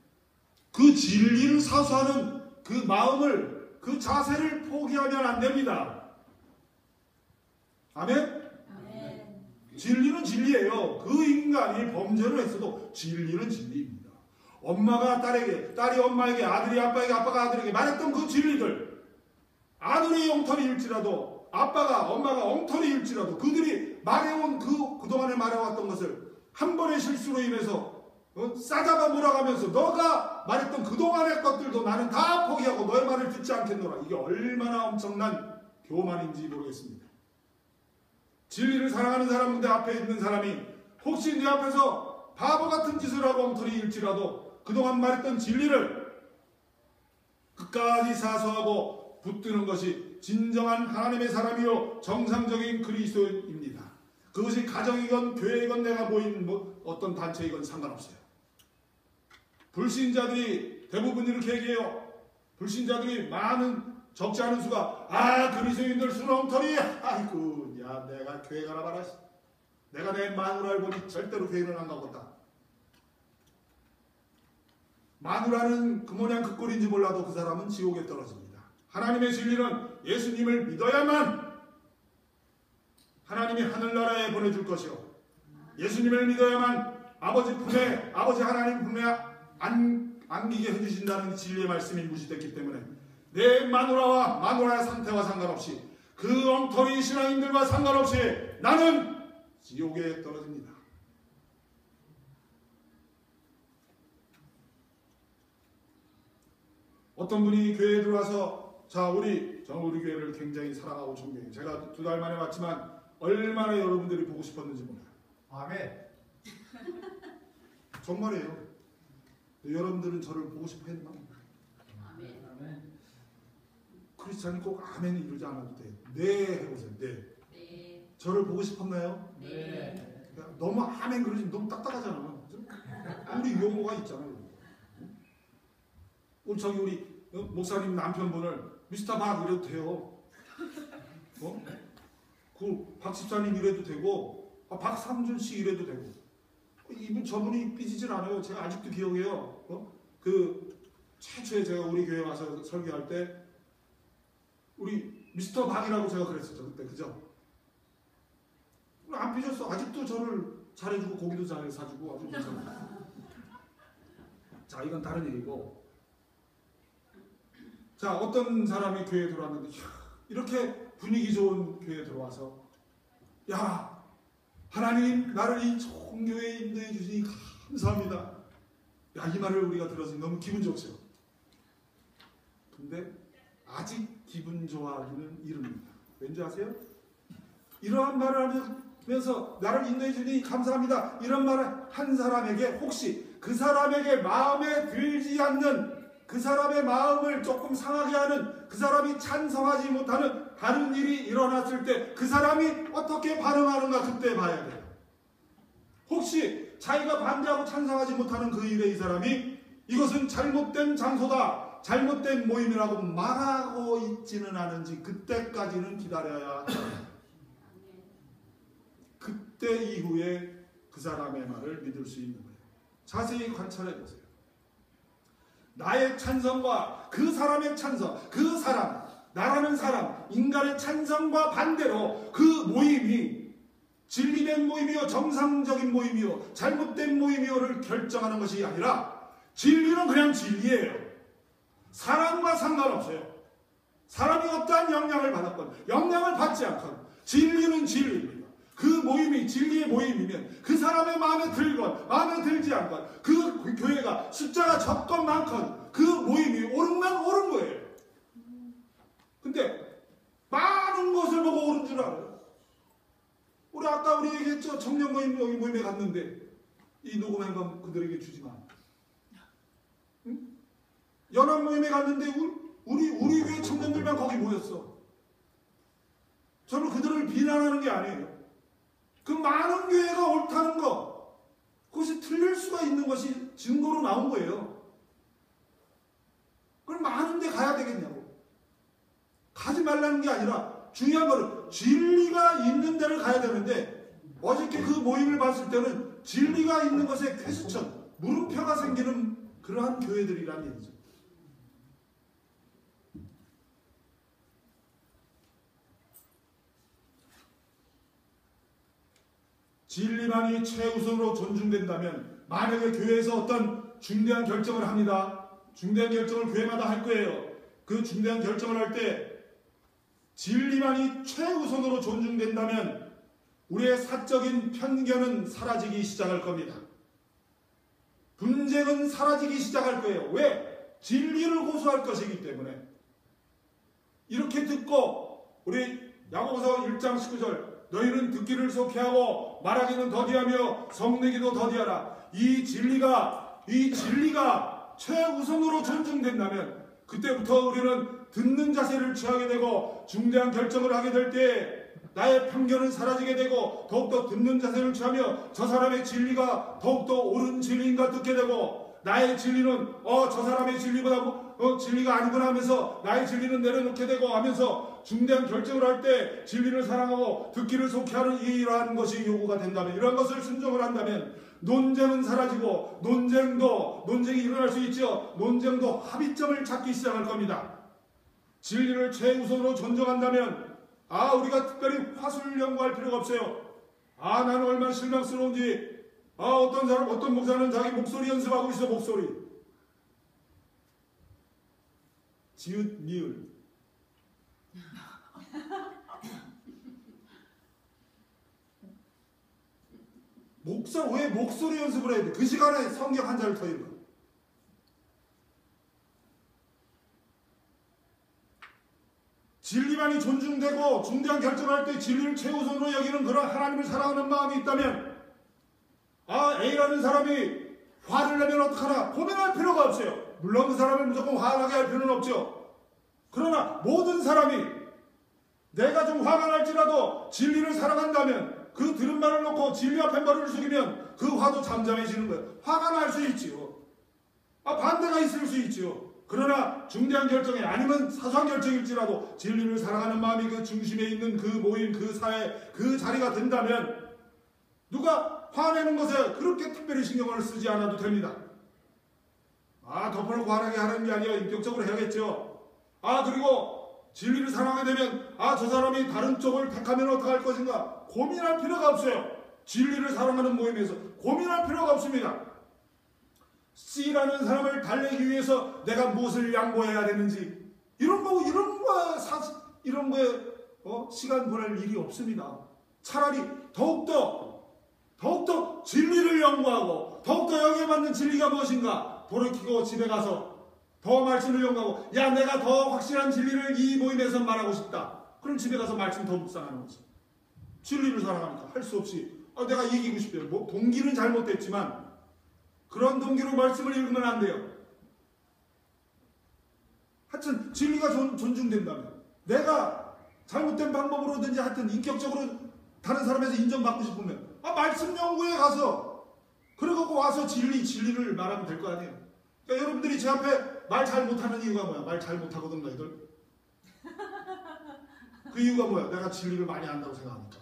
[SPEAKER 1] 그 진리를 사수하는 그 마음을, 그 자세를 포기하면 안 됩니다. 아멘? 진리는 진리예요. 그 인간이 범죄를 했어도 진리는 진리입니다. 엄마가 딸에게, 딸이 엄마에게, 아들이 아빠에게, 아빠가 아들에게 말했던 그 진리들, 아들이 엉터리일지라도, 아빠가 엄마가 엉터리일지라도 그들이 말해온 그동안에 말해왔던 것을 한 번의 실수로 인해서 싸잡아 몰아가면서 너가 말했던 그동안의 것들도 나는 다 포기하고 너의 말을 듣지 않겠노라. 이게 얼마나 엄청난 교만인지 모르겠습니다. 진리를 사랑하는 사람인데 앞에 있는 사람이 혹시 내 앞에서 바보 같은 짓을 하고 엉터리일지라도 그동안 말했던 진리를 끝까지 사수하고 붙드는 것이 진정한 하나님의 사람이요 정상적인 그리스도인입니다. 그것이 가정이건 교회이건 내가 모인 어떤 단체이건 상관없어요. 불신자들이 대부분 이렇게 얘기해요. 불신자들이 적지 않은 수가 그리스도인들 수는 엉터리. 아이고 야 내가 교회 가라 봐라. 내가 내 마누라를 보니 절대로 교회는 안 가겠다. 마누라는 그 모양 그 꼴인지 몰라도 그 사람은 지옥에 떨어집니다. 하나님의 진리는 예수님을 믿어야만 하나님이 하늘나라에 보내줄 것이요 예수님을 믿어야만 아버지 하나님 품에 안기게 해주신다는 진리의 말씀이 무시됐기 때문에 내 마누라의 상태와 상관없이 그 엉터리 신앙인들과 상관없이 나는 지옥에 떨어집니다. 어떤 분이 교회에 들어와서 우리 교회를 굉장히 사랑하고 존경해요. 제가 2달 만에 왔지만 얼마나 여러분들이 보고 싶었는지 몰라요.
[SPEAKER 2] 아멘.
[SPEAKER 1] 정말이에요. 여러분들은 저를 보고 싶어 했나?
[SPEAKER 2] 아멘.
[SPEAKER 1] 크리스찬이 꼭 아멘을 이루지 않아도 돼요. 네 해보세요. 네. 저를 보고 싶었나요?
[SPEAKER 2] 네.
[SPEAKER 1] 너무 아멘 그러지 너무 딱딱하잖아. 우리 용어가 있잖아요. 우리 목사님 남편분을 미스터 박 이래도 돼요. 그 박 집사님 이래도 되고 박상준씨 이래도 되고 이분 저분이 삐지질 않아요. 제가 아직도 기억해요. 그 최초에 제가 우리 교회 와서 설교할 때 우리 미스터 박이라고 제가 그랬었죠. 그때 그죠? 안 삐졌어. 아직도 저를 잘해주고 고기도 잘 사주고 아주 괜찮아요. 자 이건 다른 얘기고 자 어떤 사람이 교회에 들어왔는데 이렇게 분위기 좋은 교회에 들어와서 야 하나님 나를 이 좋은 교회에 인도해 주시니 감사합니다. 야 이 말을 우리가 들어서 너무 기분 좋죠. 근데 아직 기분 좋아하기는 이릅니다. 왠지 아세요? 이러한 말을 하면서 나를 인도해 주니 감사합니다. 이런 말을 한 사람에게 혹시 그 사람에게 마음에 들지 않는 그 사람의 마음을 조금 상하게 하는 그 사람이 찬성하지 못하는 다른 일이 일어났을 때 그 사람이 어떻게 반응하는가 그때 봐야 돼요. 혹시 자기가 반대하고 찬성하지 못하는 그 일에 이 사람이 이것은 잘못된 장소다, 잘못된 모임이라고 말하고 있지는 않은지 그때까지는 기다려야 해요. 그때 이후에 그 사람의 말을 믿을 수 있는 거예요. 자세히 관찰해 보세요. 나의 찬성과 그 사람의 찬성, 그 사람, 나라는 사람, 인간의 찬성과 반대로 그 모임이 진리된 모임이요, 정상적인 모임이요, 잘못된 모임이요를 결정하는 것이 아니라 진리는 그냥 진리예요. 사람과 상관없어요. 사람이 어떠한 영향을 받았건 영향을 받지 않건 진리는 진리입니다. 그 모임이 진리의 모임이면 그 사람의 마음에 들건 마음에 들지 않건 그 교회가 숫자가 적건 많건 그 모임이 옳으면 옳은 거예요. 근데 많은 것을 보고 옳은 줄 알아요. 우리 아까 우리 얘기했죠. 청년 모임 여기 모임에 갔는데 이 녹음한 건 그들에게 주지 마. 응? 연합 모임에 갔는데 우리 교회 청년들만 거기 모였어. 저는 그들을 비난하는 게 아니에요. 그 많은 교회가 옳다는 거, 그것이 틀릴 수가 있는 것이 증거로 나온 거예요. 그럼 많은 데 가야 되겠냐고. 가지 말라는 게 아니라 중요한 거는 진리가 있는 데를 가야 되는데 어저께 그 모임을 봤을 때는 진리가 있는 것에 쾌수천, 물음표가 생기는 그러한 교회들이란 얘기죠. 진리만이 최우선으로 존중된다면 만약에 교회에서 어떤 중대한 결정을 합니다. 중대한 결정을 교회마다 할 거예요. 그 중대한 결정을 할 때 진리만이 최우선으로 존중된다면 우리의 사적인 편견은 사라지기 시작할 겁니다. 분쟁은 사라지기 시작할 거예요. 왜? 진리를 고수할 것이기 때문에. 이렇게 듣고 우리 야고보서 1장 19절 너희는 듣기를 속히하고 말하기는 더디하며 성내기도 더디하라. 이 진리가 최우선으로 존중된다면 그때부터 우리는 듣는 자세를 취하게 되고 중대한 결정을 하게 될 때 나의 편견은 사라지게 되고 더욱더 듣는 자세를 취하며 저 사람의 진리가 더욱더 옳은 진리인가 듣게 되고 나의 진리는 저 사람의 진리보다 진리가 아니구나 하면서 나의 진리는 내려놓게 되고 하면서 중대한 결정을 할 때 진리를 사랑하고 듣기를 속히 하는 이러한 것이 요구가 된다면 이런 것을 순종을 한다면 논쟁은 사라지고 논쟁이 일어날 수 있죠. 논쟁도 합의점을 찾기 시작할 겁니다. 진리를 최우선으로 존중한다면 우리가 특별히 화술을 연구할 필요가 없어요. 나는 얼마나 실망스러운지 어떤 목사는 자기 목소리 연습하고 있어. 목소리 지읒 미을 목사 왜 목소리 연습을 해야 돼? 그 시간에 성경 한 자를 더 읽어. 진리만이 존중되고 중대한 결정할 때 진리를 최우선으로 여기는 그런 하나님을 사랑하는 마음이 있다면 A라는 사람이 화를 내면 어떡하나 고민할 필요가 없어요. 물론 그 사람을 무조건 화나게 할 필요는 없죠. 그러나 모든 사람이 내가 좀 화가 날지라도 진리를 사랑한다면 그 들은 말을 놓고 진리 앞에 머리를 숙이면 그 화도 잠잠해지는 거예요. 화가 날 수 있지요. 반대가 있을 수 있지요. 그러나 중대한 결정이 아니면 사소한 결정일지라도 진리를 사랑하는 마음이 그 중심에 있는 그 모임, 그 사회, 그 자리가 된다면 누가 화내는 것에 그렇게 특별히 신경을 쓰지 않아도 됩니다. 덮어놓고 화나게 하는 게 아니라 인격적으로 해야겠죠. 그리고 진리를 사랑하게 되면 저 사람이 다른 쪽을 택하면 어떡할 것인가 고민할 필요가 없어요. 진리를 사랑하는 모임에서 고민할 필요가 없습니다. C라는 사람을 달래기 위해서 내가 무엇을 양보해야 되는지 이런 거에 시간 보낼 일이 없습니다. 차라리 더욱더 진리를 연구하고 더욱더 여기에 맞는 진리가 무엇인가 돌이키고 집에 가서 더 말씀을 연구하고 내가 더 확실한 진리를 이 모임에서 말하고 싶다. 그럼 집에 가서 말씀 더 묵상하는 거지. 진리를 사랑하니까 할 수 없이 내가 이기고 싶어요. 동기는 잘못됐지만 그런 동기로 말씀을 읽으면 안 돼요. 하여튼 진리가 존중된다면 내가 잘못된 방법으로든지 하여튼 인격적으로 다른 사람에서 인정받고 싶으면 말씀 연구에 가서 그러고 와서 진리를 말하면 될 거 아니에요. 그러니까 여러분들이 제 앞에 말 잘 못하는 이유가 뭐야? 말 잘 못하거든 너희들. 그 이유가 뭐야? 내가 진리를 많이 안다고 생각하니까.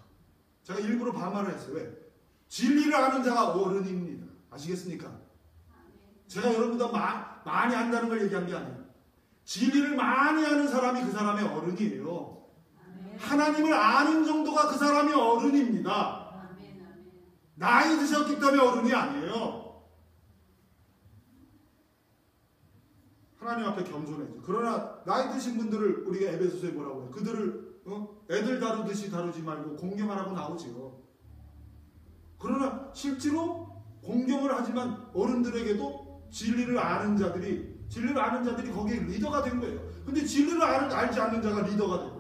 [SPEAKER 1] 제가 일부러 반말을 했어요. 왜? 진리를 아는 자가 어른입니다. 아시겠습니까? 제가 여러분보다 많이 안다는 걸 얘기한 게 아니에요. 진리를 많이 아는 사람이 그 사람의 어른이에요. 하나님을 아는 정도가 그 사람이 어른입니다. 나이 드셨기 때문에 어른이 아니에요. 하나님 앞에 겸손해죠. 그러나 나이 드신 분들을 우리가 에베소서에 뭐라고 해요? 그들을 애들 다루듯이 다루지 말고 공경하라고 나오지요. 그러나 실제로 공경을 하지만 어른들에게도 진리를 아는 자들이 거기에 리더가 된 거예요. 근데 진리를 알지 않는 자가 리더가 되고,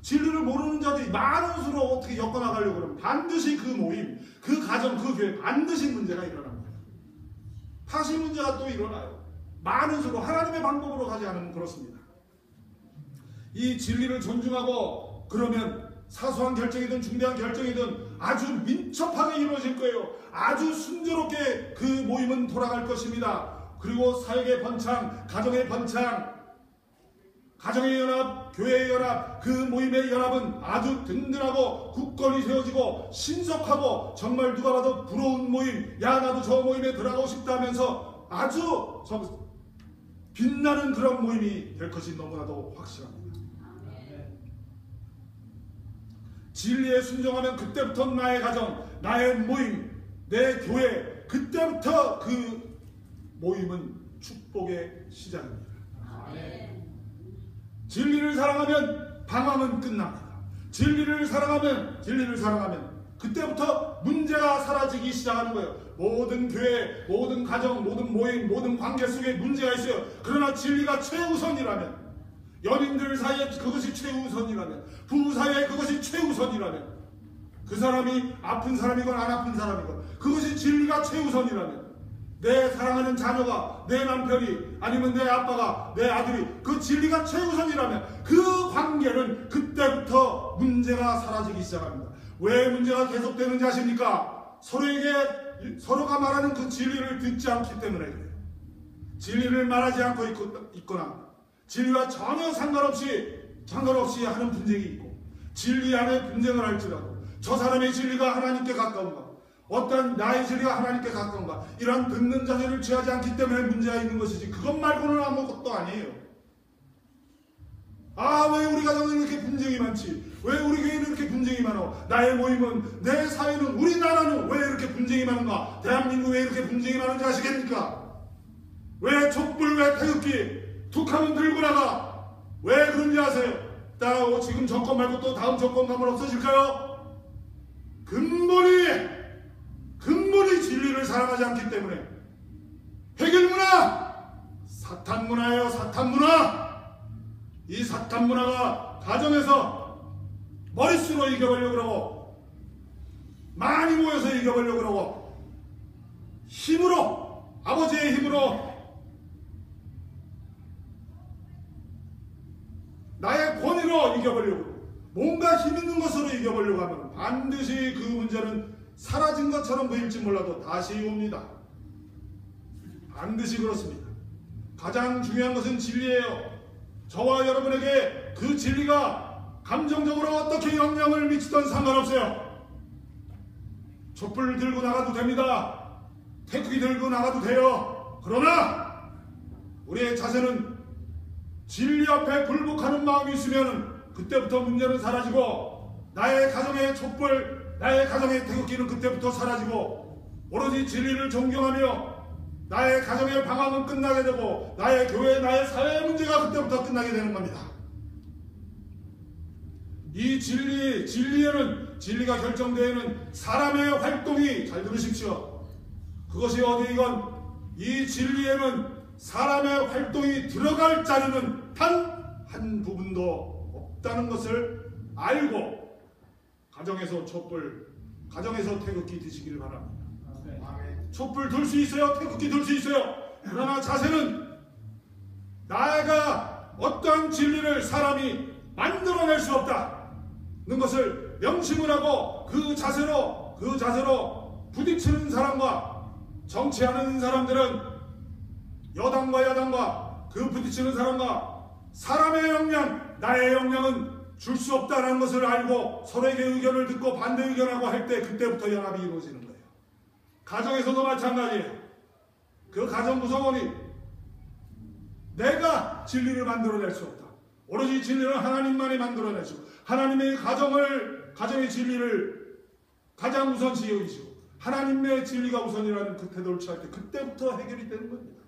[SPEAKER 1] 진리를 모르는 자들이 많은 수로 어떻게 엮어나가려고 그러면 반드시 그 모임, 그 가정, 그 교회 반드시 문제가 일어납니다. 다시 문제가 또 일어나요. 많은 수로 하나님의 방법으로 가지 않으면 그렇습니다. 이 진리를 존중하고 그러면 사소한 결정이든 중대한 결정이든 아주 민첩하게 이루어질 거예요. 아주 순조롭게 그 모임은 돌아갈 것입니다. 그리고 사역의 번창, 가정의 번창, 가정의 연합, 교회의 연합, 그 모임의 연합은 아주 든든하고 굳건히 세워지고 신속하고 정말 누가 봐도 부러운 모임, 야 나도 저 모임에 들어가고 싶다 하면서 아주 빛나는 그런 모임이 될 것이 너무나도 확실합니다. 진리에 순종하면 그때부터 나의 가정, 나의 모임, 내 교회, 그때부터 그 모임은 축복의 시작입니다. 진리를 사랑하면 방황은 끝납니다. 진리를 사랑하면 그때부터 문제가 사라지기 시작하는 거예요. 모든 교회, 모든 가정, 모든 모임, 모든 관계 속에 문제가 있어요. 그러나 진리가 최우선이라면, 연인들 사이에 그것이 최우선이라면, 부부 사이에 그것이 최우선이라면, 그 사람이 아픈 사람이건 안 아픈 사람이건 그것이 진리가 최우선이라면, 내 사랑하는 자녀가, 내 남편이, 아니면 내 아빠가, 내 아들이 그 진리가 최우선이라면 그 관계는 그때부터 문제가 사라지기 시작합니다. 왜 문제가 계속되는지 아십니까? 서로가 말하는 그 진리를 듣지 않기 때문에 그래요. 진리를 말하지 않고 있거나 진리와 전혀 상관없이 하는 분쟁이 있고, 진리 안에 분쟁을 할지라도 저 사람의 진리가 하나님께 가까운가, 어떤 나의 진리가 하나님께 가까운가, 이런 듣는 자세를 취하지 않기 때문에 문제가 있는 것이지 그것 말고는 아무것도 아니에요. 왜 우리 가정은 이렇게 분쟁이 많지? 왜 우리 교회는 이렇게 분쟁이 많아? 나의 모임은, 내 사회는, 우리나라는 왜 이렇게 분쟁이 많은가? 대한민국 왜 이렇게 분쟁이 많은지 아시겠습니까? 왜 촛불, 왜 태극기 툭 하면 들고 나가? 왜 그런지 아세요? 지금 정권 말고 또 다음 정권 가면 없어질까요? 근본이 진리를 사랑하지 않기 때문에. 해결문화, 사탄문화예요. 사탄문화. 이 사탄문화가 가정에서 머릿수로 이겨보려고 그러고, 많이 모여서 이겨보려고 그러고, 힘으로, 아버지의 힘으로, 나의 권위로 이겨보려고, 뭔가 힘 있는 것으로 이겨보려고 하면 반드시 그 문제는 사라진 것처럼 보일지 몰라도 다시 옵니다. 반드시 그렇습니다. 가장 중요한 것은 진리예요. 저와 여러분에게 그 진리가 감정적으로 어떻게 영향을 미치든 상관없어요. 촛불 들고 나가도 됩니다. 태극기 들고 나가도 돼요. 그러나 우리의 자세는 진리 앞에 굴복하는 마음이 있으면 그때부터 문제는 사라지고, 나의 가정의 촛불, 나의 가정의 태극기는 그때부터 사라지고, 오로지 진리를 존경하며 나의 가정의 방황은 끝나게 되고, 나의 교회, 나의 사회의 문제가 그때부터 끝나게 되는 겁니다. 이 진리에는, 진리가 결정되는 사람의 활동이, 잘 들으십시오. 그것이 어디이건 이 진리에는 사람의 활동이 들어갈 자리는 단 한 부분도 없다는 것을 알고, 가정에서 촛불, 가정에서 태극기 드시길 바랍니다. 촛불 들 수 있어요. 태극기 들 수 있어요. 그러나 자세는 나가 어떠한 진리를 사람이 만들어낼 수 없다는 것을 명심을 하고, 그 자세로 부딪히는 사람과, 정치하는 사람들은 여당과 야당과 그 부딪히는 사람과 사람의 역량, 나의 역량은 줄 수 없다는 것을 알고 서로에게 의견을 듣고 반대 의견하고 할 때, 그때부터 연합이 이루어지는 거예요. 가정에서도 마찬가지예요. 그 가정 구성원이 내가 진리를 만들어낼 수 없다. 오로지 진리는 하나님만이 만들어내시고, 하나님의 가정의 진리를 가장 우선시 여기시고, 하나님의 진리가 우선이라는 그 태도를 취할 때 그때부터 해결이 되는 겁니다.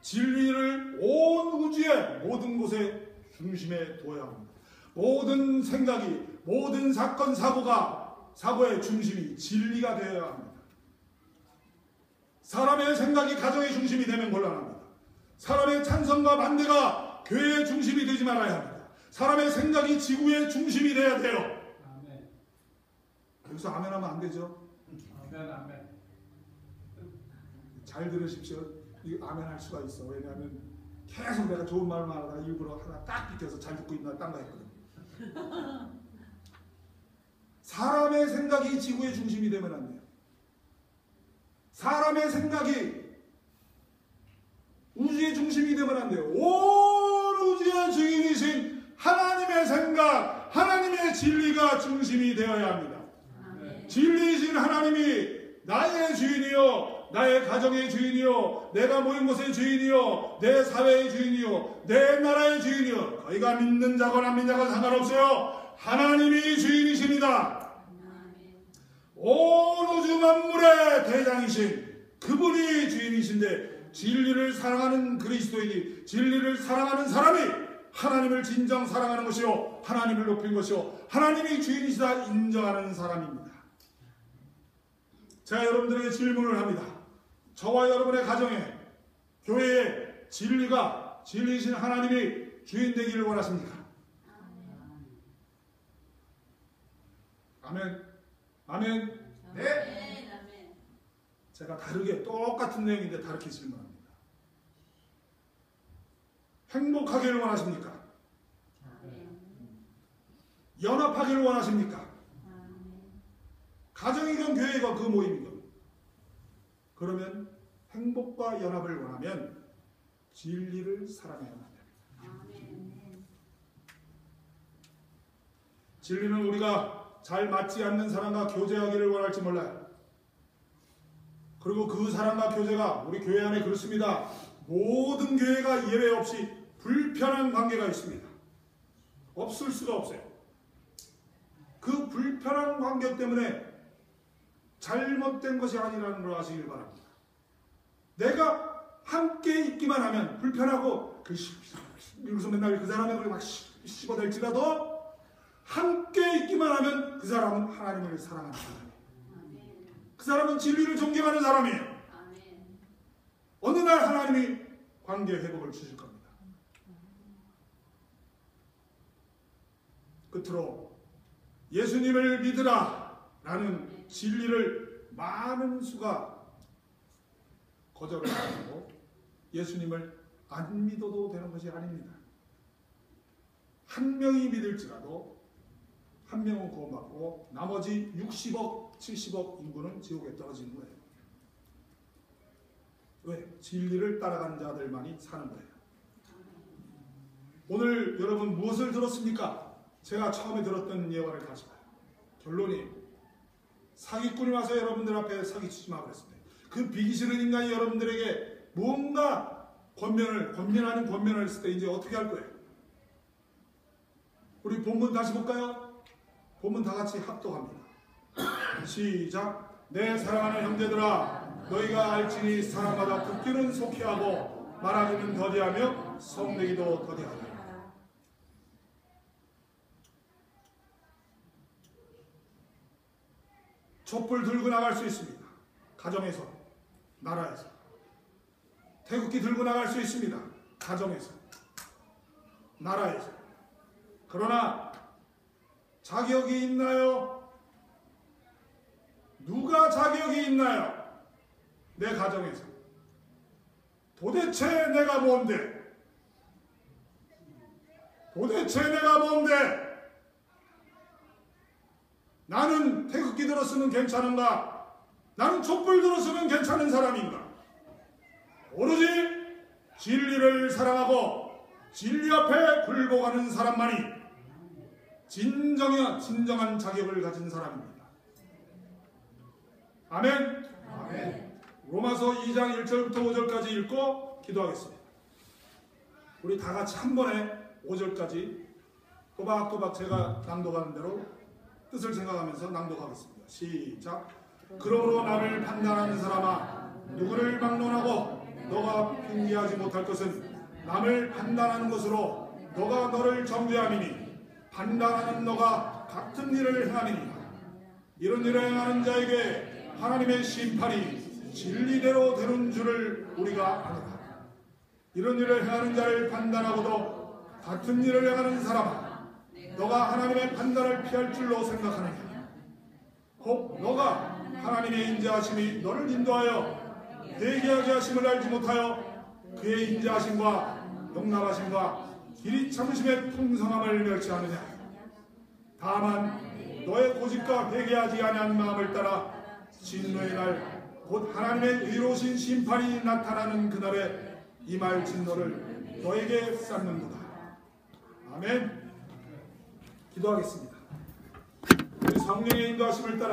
[SPEAKER 1] 진리를 온 우주의 모든 곳에 중심에 둬야 합니다. 모든 생각이, 모든 사건 사고가 사고의 중심이 진리가 되어야 합니다. 사람의 생각이 가정의 중심이 되면 곤란합니다. 사람의 찬성과 반대가 교회의 중심이 되지 말아야 합니다. 사람의 생각이 지구의 중심이 돼야 돼요.
[SPEAKER 2] 아멘.
[SPEAKER 1] 여기서 아멘 하면 안 되죠?
[SPEAKER 2] 아멘. 아멘.
[SPEAKER 1] 잘 들으십시오. 이 아멘 할 수가 있어. 왜냐하면 계속 내가 좋은 말만 하다가 일부러 하나 딱 비켜서 잘 듣고 있나 딴 거 했거든. 사람의 생각이 지구의 중심이 되면 안 돼요. 사람의 생각이 우주의 중심이 되면 안 돼요. 온 우주의 주인이신 하나님의 생각, 하나님의 진리가 중심이 되어야 합니다. 진리이신 하나님이 나의 주인이요, 나의 가정의 주인이요, 내가 모인 곳의 주인이요, 내 사회의 주인이요, 내 나라의 주인이요. 너희가 믿는 자거나 안 믿는 자건 상관없어요. 하나님이 주인이십니다. 온 우주 만물의 대장이신 그분이 주인이신데, 진리를 사랑하는 그리스도인이, 진리를 사랑하는 사람이 하나님을 진정 사랑하는 것이요, 하나님을 높인 것이요, 하나님이 주인이시다 인정하는 사람입니다. 제가 여러분들에게 질문을 합니다. 저와 여러분의 가정에, 교회에 진리가, 진리이신 하나님이 주인 되기를 원하십니까? 아멘. 아멘.
[SPEAKER 2] 네.
[SPEAKER 1] 제가 다르게, 똑같은 내용인데 다르게 질문합니다. 행복하기를 원하십니까? 연합하기를 원하십니까? 가정이건 교회이건 그 모임이건. 그러면 행복과 연합을 원하면 진리를 사랑해야만 합니다. 진리는 우리가 잘 맞지 않는 사람과 교제하기를 원할지 몰라요. 그리고 그 사람과 교제가, 우리 교회 안에 그렇습니다. 모든 교회가 예외 없이 불편한 관계가 있습니다. 없을 수가 없어요. 그 불편한 관계 때문에 잘못된 것이 아니라는 걸 아시길 바랍니다. 내가 함께 있기만 하면 불편하고 이러면서 맨날 그 사람의 얼굴에 막 씹어댈지라도 함께 있기만 하면 그 사람은 하나님을 사랑하는 사람이에요. 그 사람은 진리를 존경하는 사람이에요. 어느 날 하나님이 관계 회복을 주실 겁니다. 끝으로 예수님을 믿으라 라는 진리를 많은 수가 거절을 하고 예수님을 안 믿어도 되는 것이 아닙니다. 한 명이 믿을지라도 한 명은 구원받고 나머지 60억, 70억 인구는 지옥에 떨어지는 거예요. 왜? 진리를 따라가는 자들만이 사는 거예요. 오늘 여러분 무엇을 들었습니까? 제가 처음에 들었던 예화를 다시 봐요. 결론이 사기꾼이 와서 여러분들 앞에 사기치지 마 그랬습니다. 그 비기 싫은 인간이 여러분들에게 뭔가 권면 아닌 권면을 했을 때 이제 어떻게 할 거예요? 우리 본문 다시 볼까요? 본문 다 같이 합독합니다. 시작. 내 사랑하는 형제들아, 너희가 알지니 사람마다 듣기는 속히 하고 말하기는 더디하며 성내기도 더디하다. 촛불 들고 나갈 수 있습니다. 가정에서, 나라에서. 태극기 들고 나갈 수 있습니다. 가정에서, 나라에서. 그러나 자격이 있나요? 누가 자격이 있나요? 내 가정에서. 도대체 내가 뭔데? 도대체 내가 뭔데? 나는 태극기 들었으면 괜찮은가? 나는 촛불 들었으면 괜찮은 사람인가? 오로지 진리를 사랑하고 진리 앞에 굴복하는 사람만이 진정한 자격을 가진 사람입니다. 아멘.
[SPEAKER 2] 아멘.
[SPEAKER 1] 로마서 2장 1절부터 5절까지 읽고 기도하겠습니다. 우리 다 같이 한 번에 5절까지 또박또박 제가 낭독하는 대로 뜻을 생각하면서 낭독하겠습니다. 시작. 그러므로 나를 판단하는 사람아, 누구를 막론하고 너가 핑계하지 못할 것은 남을 판단하는 것으로 너가 너를 정죄함이니 판단하는 너가 같은 일을 행함이니라. 이런 일을 행하는 자에게 하나님의 심판이 진리대로 되는 줄을 우리가 아노라. 이런 일을 행하는 자를 판단하고도 같은 일을 행하는 사람아, 너가 하나님의 판단을 피할 줄로 생각하느냐? 혹 너가 하나님의 인자하심이 너를 인도하여 회개하게 하심을 알지 못하여 그의 인자하심과 용납하심과 길이 참으심의 풍성함을 멸시하느냐? 다만 너의 고집과 회개하지 아니한 마음을 따라 진노의 날 곧 하나님의 의로우신 심판이 나타나는 그날에 임할 진노를 너에게 쌓는도다. 아멘. 기도하겠습니다. 우리 성령의 인도하심을 따라